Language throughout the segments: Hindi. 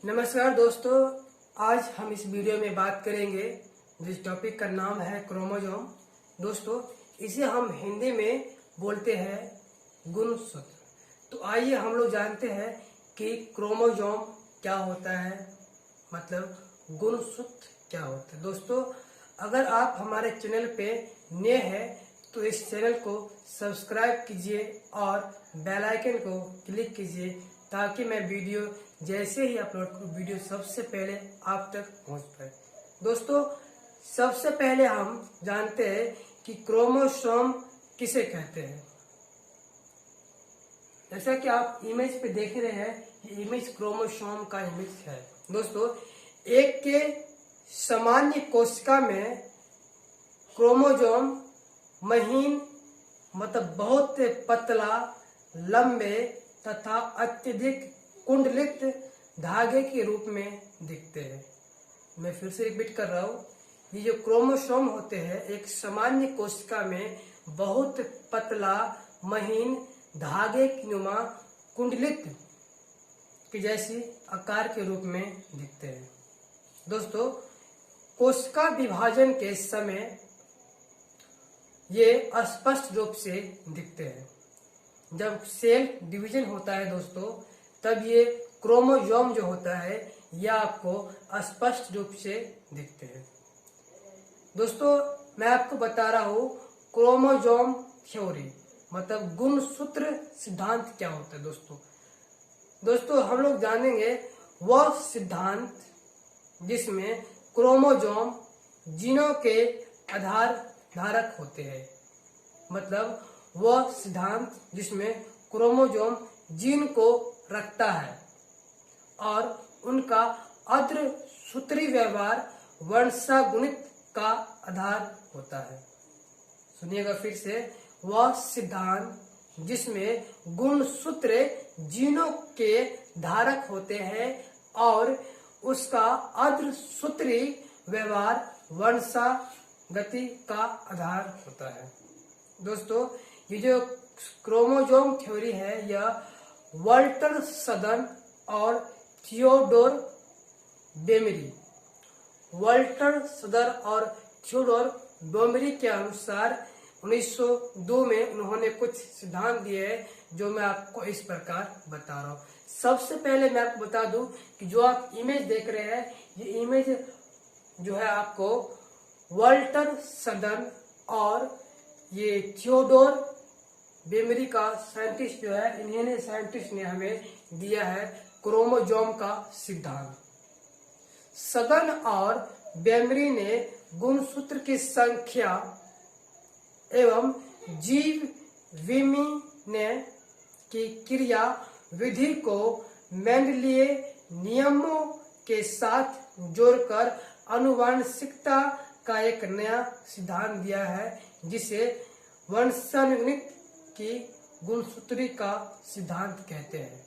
नमस्कार दोस्तों, आज हम इस वीडियो में बात करेंगे जिस टॉपिक का नाम है क्रोमोसोम। दोस्तों, इसे हम हिंदी में बोलते हैं गुणसूत्र। तो आइए हम लोग जानते हैं कि क्रोमोसोम क्या होता है, मतलब गुणसूत्र क्या होता है। दोस्तों, अगर आप हमारे चैनल पे नए हैं तो इस चैनल को सब्सक्राइब कीजिए और बेल आइकन को क्लिक कीजिए ताकि मैं वीडियो जैसे ही अपलोड करूं वीडियो सबसे पहले आप तक पहुंच पाए। दोस्तों, सबसे पहले हम जानते हैं कि क्रोमोसोम किसे कहते हैं। जैसा कि आप इमेज पे देख रहे हैं, ये इमेज क्रोमोसोम का इमेज है। दोस्तों, एक के सामान्य कोशिका में क्रोमोसोम महीन, मतलब बहुत पतला, लंबे तथा अत्यधिक कुंडलित धागे के रूप में दिखते हैं। मैं फिर से रिपीट कर रहा हूँ, ये जो क्रोमोसोम होते हैं एक सामान्य कोशिका में बहुत पतला, महीन, धागे की नुमा, कुंडलित की जैसी आकार के रूप में दिखते हैं। दोस्तों, कोशिका विभाजन के समय ये स्पष्ट रूप से दिखते हैं। जब सेल डिवीजन होता है दोस्तों, तब ये क्रोमोसोम जो होता है यह आपको स्पष्ट रूप से दिखते हैं। दोस्तों, मैं आपको बता रहा हूँ क्रोमोसोम थ्योरी, मतलब गुणसूत्र सिद्धांत क्या होता है। दोस्तों हम लोग जानेंगे वह सिद्धांत जिसमें क्रोमोसोम जीनों के आधार धारक होते हैं, मतलब वह सिद्धांत जिसमें क्रोमोसोम जीन को रखता है और उनका अर्धसूत्री व्यवहार वंशागुणित का आधार होता है। सुनिएगा फिर से, वह सिद्धांत जिसमें गुणसूत्र जीनों के धारक होते हैं और उसका अर्धसूत्री व्यवहार वंशागति का आधार होता है। दोस्तों, ये जो क्रोमोसोम थ्योरी है यह वाल्टर सदन और थियोडोर बेमरी के अनुसार 1902 में उन्होंने कुछ सिद्धांत दिए हैं जो मैं आपको इस प्रकार बता रहा हूँ। सबसे पहले मैं आपको बता दूं कि जो आप इमेज देख रहे हैं, ये इमेज जो है आपको वाल्टर सदन और ये थियोडोर बेमरी का साइंटिस्ट जो है, इन्होंने साइंटिस्ट ने हमें दिया है क्रोमोसोम का सिद्धांत। सदन और बेमरी ने गुणसूत्र की संख्या एवं जीव विनिमय की क्रिया विधि को मेंडलीय नियमों के साथ जोड़कर आनुवंशिकता का एक नया सिद्धांत दिया है, जिसे वंशानुगणित की गुणसूत्री का सिद्धांत कहते हैं।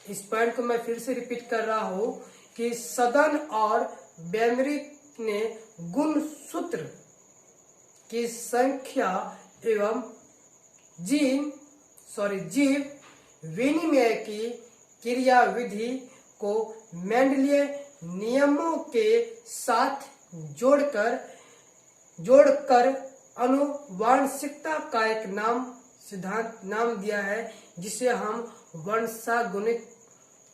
इस पॉइंट को मैं फिर से रिपीट कर रहा हूं कि सदन और बेमरी ने गुणसूत्र की संख्या एवं जीव विनिमय की क्रियाविधि को मेंडलीय नियमों के साथ जोड़कर आनुवंशिकता का एक सिद्धांत नाम दिया है, जिसे हम वंशागुणित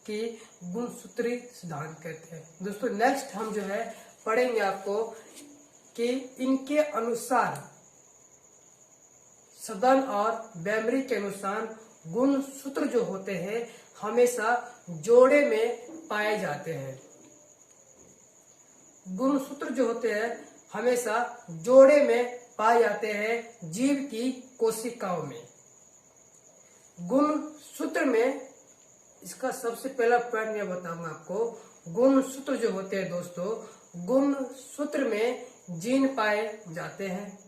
की गुणसूत्री सिद्धांत कहते हैं। दोस्तों, नेक्स्ट हम जो है पढ़ेंगे आपको कि इनके अनुसार, सदन और बेमरी के अनुसार गुणसूत्र जो होते हैं हमेशा जोड़े में पाए जाते हैं। गुणसूत्र जो होते हैं हमेशा जोड़े में पाए जाते हैं जीव की कोशिकाओं में। गुणसूत्र में इसका सबसे पहला पॉइंट मैं बताऊंगा आपको। गुणसूत्र जो होते हैं दोस्तों, गुणसूत्र में जीन पाए जाते हैं।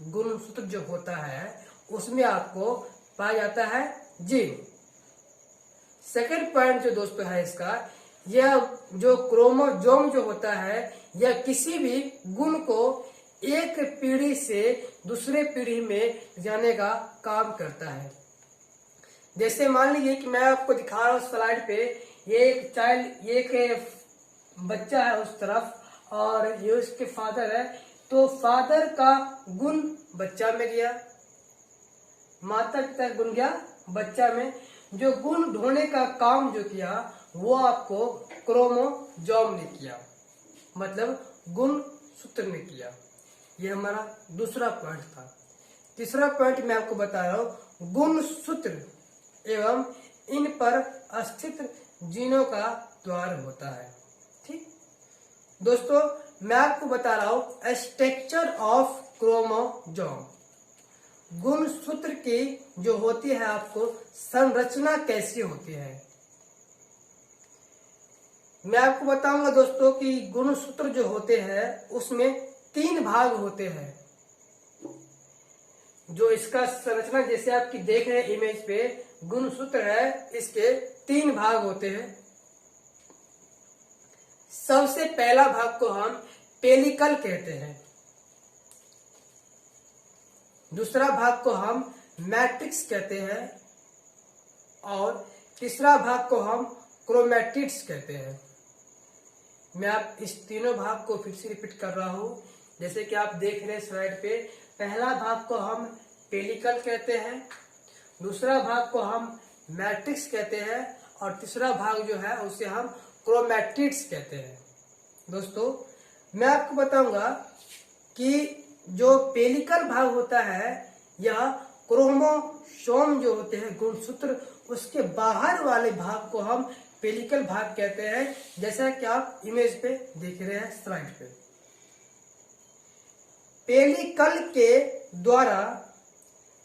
गुणसूत्र जो होता है उसमें आपको पाया जाता है जीन। सेकंड पॉइंट जो दोस्तों है इसका, यह जो क्रोमोसोम जो होता है यह किसी भी गुण को एक पीढ़ी से दूसरे पीढ़ी में जाने का काम करता है। जैसे मान लीजिए कि मैं आपको दिखा रहा हूँ स्लाइड पे, ये एक बच्चा है उस तरफ और ये उसके फादर है, तो फादर का गुण बच्चा में गया, माता पिता का गुण गया बच्चा में। जो गुण ढोने का काम जो किया वो आपको क्रोमोजोम ने किया, मतलब गुण सूत्र ने किया। ये हमारा दूसरा पॉइंट था। तीसरा पॉइंट मैं आपको बता रहा हूं, गुण सूत्र एवं इन पर स्थित जीनों का द्वार होता है। ठीक दोस्तों, मैं आपको बता रहा हूं स्ट्रक्चर ऑफ क्रोमोजोम। गुण सूत्र की जो होती है आपको संरचना कैसी होती है, मैं आपको बताऊंगा दोस्तों कि गुण सूत्र जो होते हैं उसमें 3 भाग होते हैं। जो इसका संरचना जैसे आपकी देख रहे हैं इमेज पे, गुण सूत्र है, इसके 3 भाग होते हैं। सबसे पहला भाग को हम पेलिकल कहते हैं, दूसरा भाग को हम मैट्रिक्स कहते हैं और तीसरा भाग को हम क्रोमैटिड्स कहते हैं। मैं आप इस तीनों भाग को फिर से रिपीट कर रहा हूं। जैसे कि आप देख रहे हैं स्लाइड पे, पहला भाग को हम पेलिकल कहते हैं, दूसरा भाग को हम मैट्रिक्स कहते हैं और तीसरा भाग जो है उसे हम क्रोमैटिड्स कहते हैं। दोस्तों, मैं आपको बताऊंगा कि जो पेलिकल भाग होता है या क्रोमोसोम जो होते हैं गुणसूत्र, उसके बाहर वाले भाग को हम पेलिकल भाग कहते हैं, जैसा कि आप इमेज पे देख रहे हैं स्लाइड पे। पेलिकल के द्वारा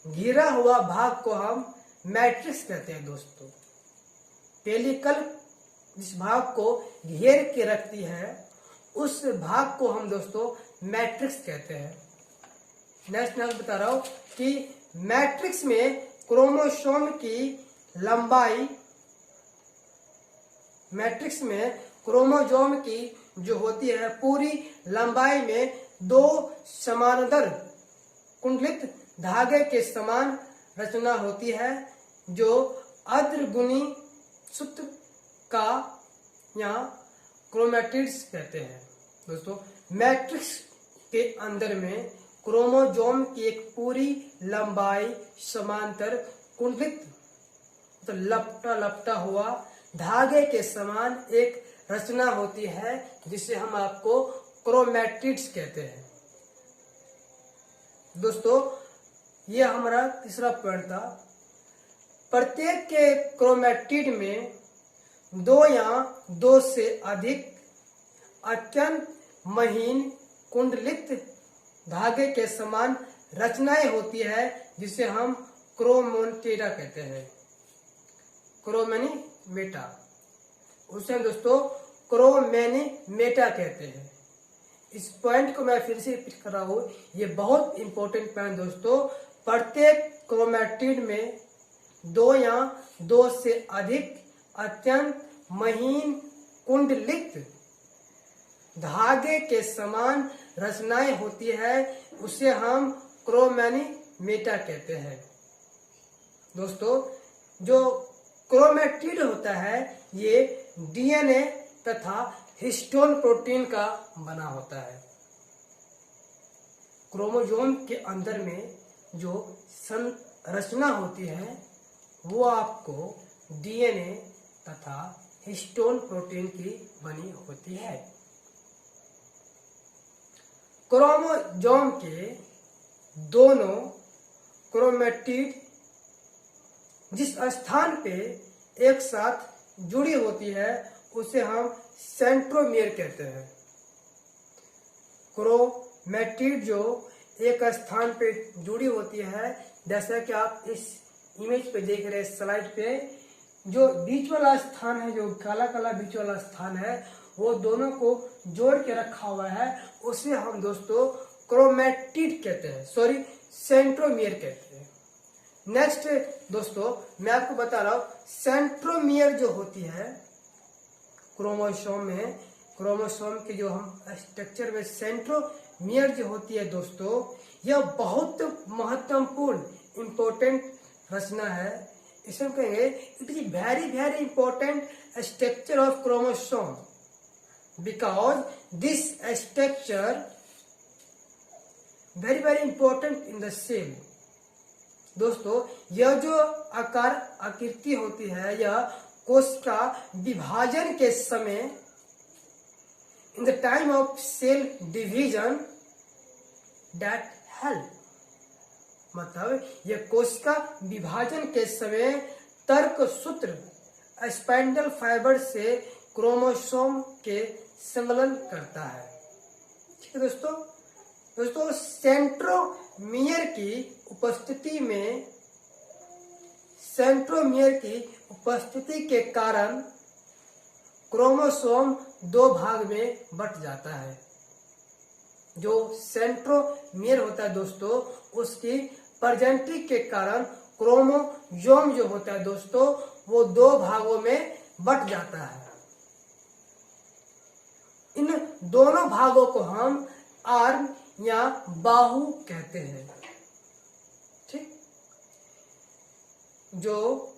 घिरा हुआ भाग को हम मैट्रिक्स कहते हैं। दोस्तों, पेलिकल जिस भाग को घेर के रखती है उस भाग को हम दोस्तों मैट्रिक्स कहते हैं। नेक्स्ट मैं बता रहा हूं कि मैट्रिक्स में क्रोमोसोम की लंबाई, मैट्रिक्स में क्रोमोसोम की जो होती है पूरी लंबाई में 2 समानांतर कुंडलित धागे के समान रचना होती है, जो अर्धगुणी सूत्र का या क्रोमैटिड्स कहते हैं। दोस्तों, मैट्रिक्स के अंदर में क्रोमोसोम की एक पूरी लंबाई समांतर कुंडलित तो लपटा हुआ धागे के समान एक रचना होती है, जिसे हम आपको क्रोमैटिड्स कहते हैं। दोस्तों, ये हमारा तीसरा पॉइंट था। प्रत्येक के क्रोमैटिड में 2 या 2 से अधिक अत्यंत महीन कुंडलित धागे के समान रचनाएं होती है, जिसे हम क्रोमैटिडा कहते हैं, क्रोमैनिमेटा। उसे हम दोस्तों क्रोमैनिमेटा कहते हैं। इस पॉइंट को मैं फिर से रिपीट कर रहा हूं, ये बहुत इंपॉर्टेंट पॉइंट दोस्तों। प्रत्येक क्रोमैटिड में 2 या 2 से अधिक अत्यंत महीन कुंडलित धागे के समान रचनाएं होती है, उसे हम क्रोमैनिमेटा कहते हैं। दोस्तों, जो क्रोमैटिड होता है ये डीएनए तथा हिस्टोन प्रोटीन का बना होता है। क्रोमोसोम के अंदर में जो संरचना होती है वो आपको डीएनए तथा हिस्टोन प्रोटीन की बनी होती है। क्रोमोसोम के दोनों क्रोमैटिड जिस स्थान पे एक साथ जुड़ी होती है उसे हम सेंट्रोमियर कहते हैं। क्रोमैटिड जो एक स्थान पे जुड़ी होती है, जैसा कि आप इस इमेज पे देख रहे हैं स्लाइड पे, जो बीच वाला स्थान है, जो काला काला बीच वाला स्थान है, वो दोनों को जोड़ के रखा हुआ है, उसे हम दोस्तों क्रोमैटिड कहते हैं, सॉरी सेंट्रोमियर कहते हैं। नेक्स्ट दोस्तों, मैं आपको बता रहा हूं सेंट्रोमियर जो होती है क्रोमोसोम में, क्रोमोसोम के जो हम स्ट्रक्चर में सेंट्रोमियर जो होती है दोस्तों, यह बहुत महत्वपूर्ण इंपॉर्टेंट रचना है। इसे हम कहेंगे it is very very important structure of chromosome because this structure very very important in the cell. दोस्तों, यह जो आकार आकृति होती है यह कोश का विभाजन के समय in the time of cell division that help, मतलब यह कोशिका विभाजन के समय तर्क सूत्र स्पाइंडल फाइबर से क्रोमोसोम के संलग्न करता है। ठीक है दोस्तों। दोस्तों, सेंट्रोमियर की उपस्थिति के कारण क्रोमोसोम दो भाग में बट जाता है। जो सेंट्रोमियर होता है दोस्तों, उसकी प्रेजेंटी के कारण क्रोमोसोम जो होता है दोस्तों वो दो भागों में बट जाता है। इन दोनों भागों को हम आर्म या बाहु कहते हैं। ठीक, जो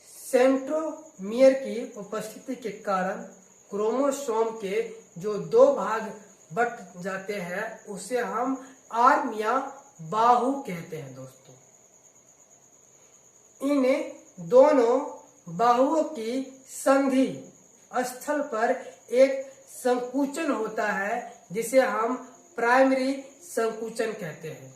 सेंट्रोमियर की उपस्थिति के कारण क्रोमोसोम के जो दो भाग बट जाते हैं उसे हम आर्म या बाहु कहते हैं दोस्तों। इन दोनों बाहुओं की संधि स्थल पर एक संकुचन होता है जिसे हम प्राइमरी संकुचन कहते हैं।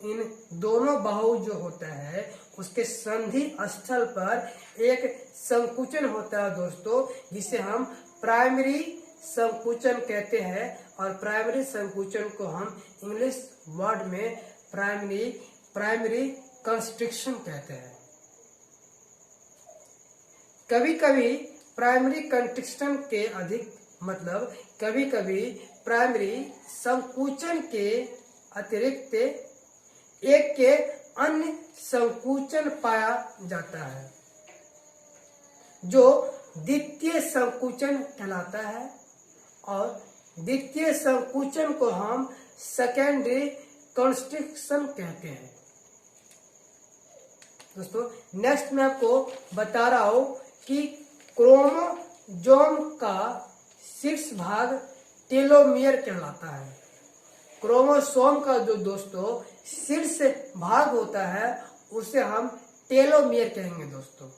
इन दोनों बाहु जो होता है उसके संधि स्थल पर एक संकुचन होता है दोस्तों जिसे हम प्राइमरी संकुचन कहते हैं। और प्राइमरी संकुचन को हम इंग्लिश वर्ड में प्राइमरी कंस्ट्रिक्शन कहते हैं। कभी कभी प्राइमरी कंस्ट्रिक्शन के अधिक मतलब कभी कभी प्राइमरी संकुचन के अतिरिक्त एक के अन्य संकुचन पाया जाता है जो द्वितीय संकुचन कहलाता है। और द्वितीय संकुचन को हम सेकेंडरी कंस्ट्रिक्शन कहते हैं। दोस्तों, नेक्स्ट मैं आपको बता रहा हूं कि क्रोमोसोम का शीर्ष भाग टेलोमियर कहलाता है। क्रोमोसोम का जो दोस्तों शीर्ष भाग होता है उसे हम टेलोमियर कहेंगे दोस्तों।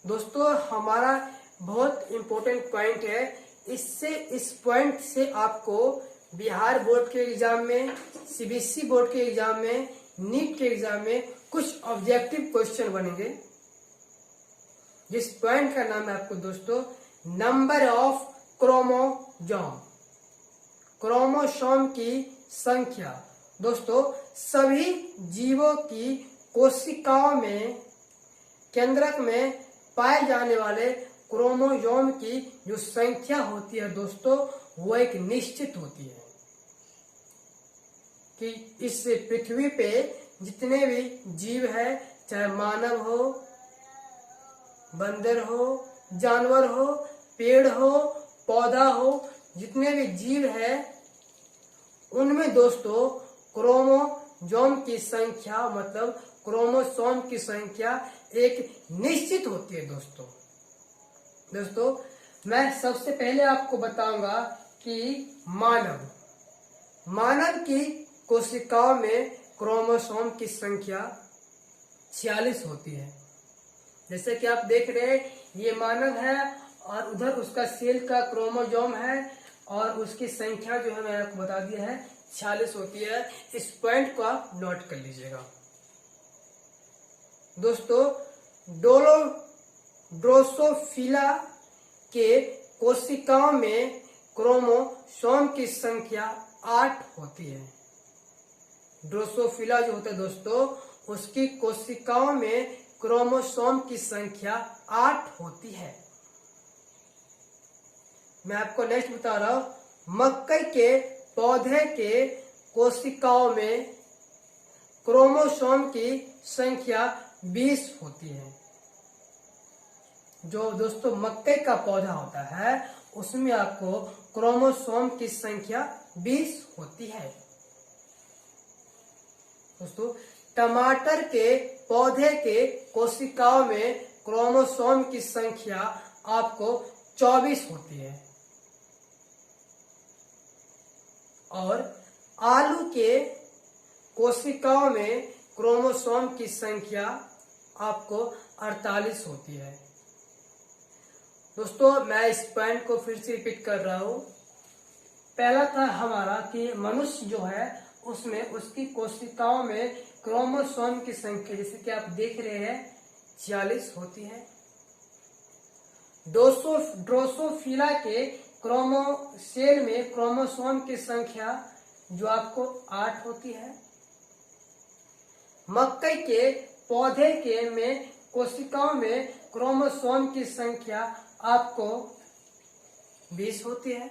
दोस्तों, हमारा बहुत इंपॉर्टेंट पॉइंट है। इस पॉइंट से आपको बिहार बोर्ड के एग्जाम में, सीबीएसई बोर्ड के एग्जाम में, नीट के एग्जाम में कुछ ऑब्जेक्टिव क्वेश्चन बनेंगे। जिस पॉइंट का नाम है आपको दोस्तों नंबर ऑफ क्रोमोसोम, क्रोमोसोम की संख्या। दोस्तों, सभी जीवों की कोशिकाओं में केंद्रक में पाए जाने वाले क्रोमोसोम की जो संख्या होती है दोस्तों वो एक निश्चित होती है कि इस पृथ्वी पे जितने भी जीव है, चाहे मानव हो, बंदर हो, जानवर हो, पेड़ हो, पौधा हो, जितने भी जीव है उनमें दोस्तों क्रोमोसोम की संख्या मतलब क्रोमोसोम की संख्या एक निश्चित होती है दोस्तों। मैं सबसे पहले आपको बताऊंगा कि मानव की कोशिकाओं में क्रोमोसोम की संख्या 46 होती है। जैसे कि आप देख रहे हैं ये मानव है और उधर उसका सेल का क्रोमोसोम है और उसकी संख्या जो है मैंने आपको बता दिया है 46 होती है। इस पॉइंट को आप नोट कर लीजिएगा दोस्तों। ड्रोसोफिला के कोशिकाओं में क्रोमोसोम की संख्या 8 होती है। ड्रोसोफिला जो होता है दोस्तों उसकी कोशिकाओं में क्रोमोसोम की संख्या 8 होती है। मैं आपको नेक्स्ट बता रहा हूं मकई के पौधे के कोशिकाओं में क्रोमोसोम की संख्या 20 होती है। जो दोस्तों मकई का पौधा होता है उसमें आपको क्रोमोसोम की संख्या 20 होती है। दोस्तों टमाटर के पौधे के कोशिकाओं में क्रोमोसोम की संख्या आपको 24 होती है और आलू के कोशिकाओं में क्रोमोसोम की संख्या आपको 48 होती है। दोस्तों मैं इस पॉइंट को फिर से रिपीट कर रहा हूं। पहला था हमारा कि मनुष्य जो है उसमें उसकी कोशिकाओं में क्रोमोसोम की संख्या जैसे कि आप देख रहे हैं 46 होती है। ड्रोसोफिला के सेल में क्रोमोसोम की संख्या जो आपको 8 होती है। मकई के पौधे के में कोशिकाओं में क्रोमोसोम की संख्या आपको 20 होती है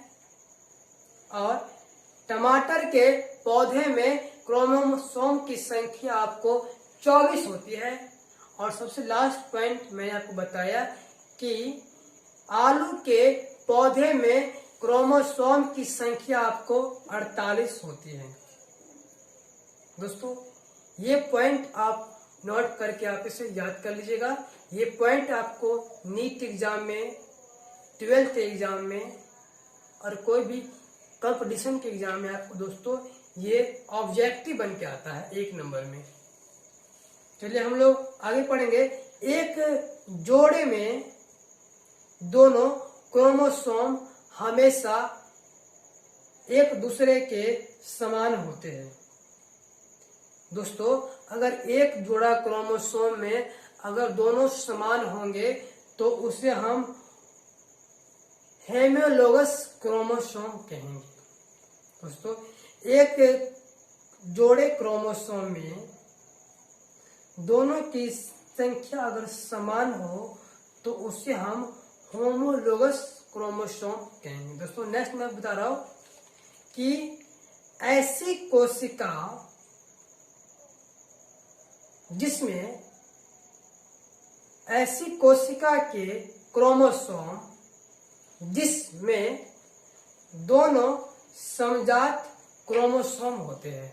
और टमाटर के पौधे में क्रोमोसोम की संख्या आपको 24 होती है। और सबसे लास्ट पॉइंट मैंने आपको बताया कि आलू के पौधे में क्रोमोसोम की संख्या आपको 48 होती है। दोस्तों ये पॉइंट आप नोट करके आप इसे याद कर लीजिएगा। ये पॉइंट आपको नीट एग्जाम में, 12th एग्जाम में और कोई भी कंपटीशन के एग्जाम में आपको दोस्तों ये ऑब्जेक्टिव बन के आता है 1 नंबर में। चलिए हम लोग आगे पढ़ेंगे। एक जोड़े में दोनों क्रोमोसोम हमेशा एक दूसरे के समान होते हैं। दोस्तों अगर एक जोड़ा क्रोमोसोम में अगर दोनों समान होंगे तो उसे हम हेमियोलोगस क्रोमोसोम कहेंगे। दोस्तों एक जोड़े क्रोमोसोम में दोनों की संख्या अगर समान हो तो उसे हम होमोलोगस क्रोमोसोम कहेंगे। दोस्तों नेक्स्ट मैं बता रहा हूं कि ऐसी कोशिका के क्रोमोसोम जिसमें दोनों समजात क्रोमोसोम होते हैं,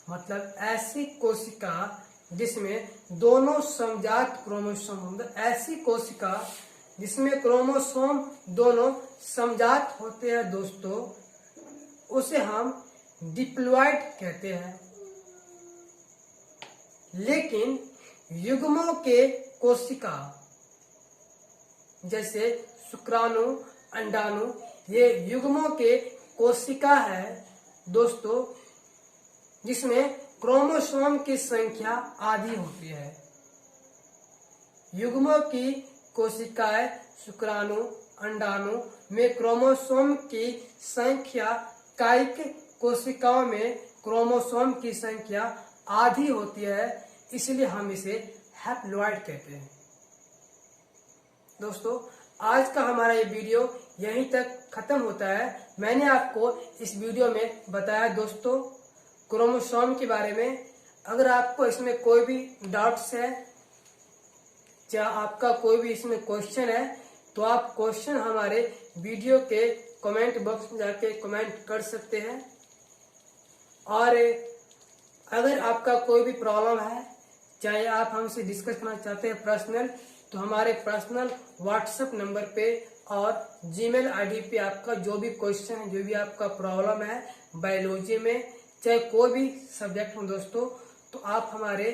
मतलब ऐसी कोशिका जिसमें दोनों समजात क्रोमोसोम, ऐसी कोशिका जिसमें क्रोमोसोम दोनों समजात होते हैं दोस्तों, उसे हम डिप्लॉइड कहते हैं। लेकिन युग्मों के कोशिका जैसे शुक्राणु, अंडाणु, ये युग्मों के कोशिका है दोस्तों जिसमें क्रोमोसोम की संख्या आधी होती है। युग्मों की कोशिकाएं शुक्राणु, अंडाणु में क्रोमोसोम की संख्या, कायिक कोशिकाओं में क्रोमोसोम की संख्या आधी होती है, इसलिए हम इसे हैप्लॉइड कहते हैं। दोस्तों आज का हमारा ये वीडियो यहीं तक खत्म होता है। मैंने आपको इस वीडियो में बताया दोस्तों क्रोमोसोम के बारे में। अगर आपको इसमें कोई भी डाउट्स है या आपका कोई भी इसमें क्वेश्चन है तो आप क्वेश्चन हमारे वीडियो के कमेंट बॉक्स में जाके कमेंट कर सकते हैं। और अगर आपका कोई भी प्रॉब्लम है, चाहे आप हमसे डिस्कस करना चाहते हैं पर्सनल, तो हमारे पर्सनल व्हाट्सएप नंबर पे और जीमेल आईडी पे आपका जो भी क्वेश्चन है, जो भी आपका प्रॉब्लम है बायोलॉजी में, चाहे कोई भी सब्जेक्ट हो दोस्तों, तो आप हमारे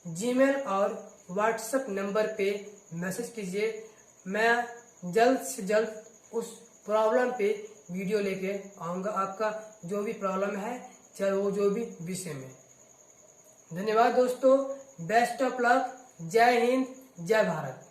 जीमेल और व्हाट्सएप नंबर पे मैसेज कीजिए। मैं जल्द से जल्द उस प्रॉब्लम पे वीडियो लेके आऊँगा, आपका जो भी प्रॉब्लम है चाहे वो जो भी विषय में। धन्यवाद दोस्तों, बेस्ट ऑफ लक, जय हिंद, जय भारत।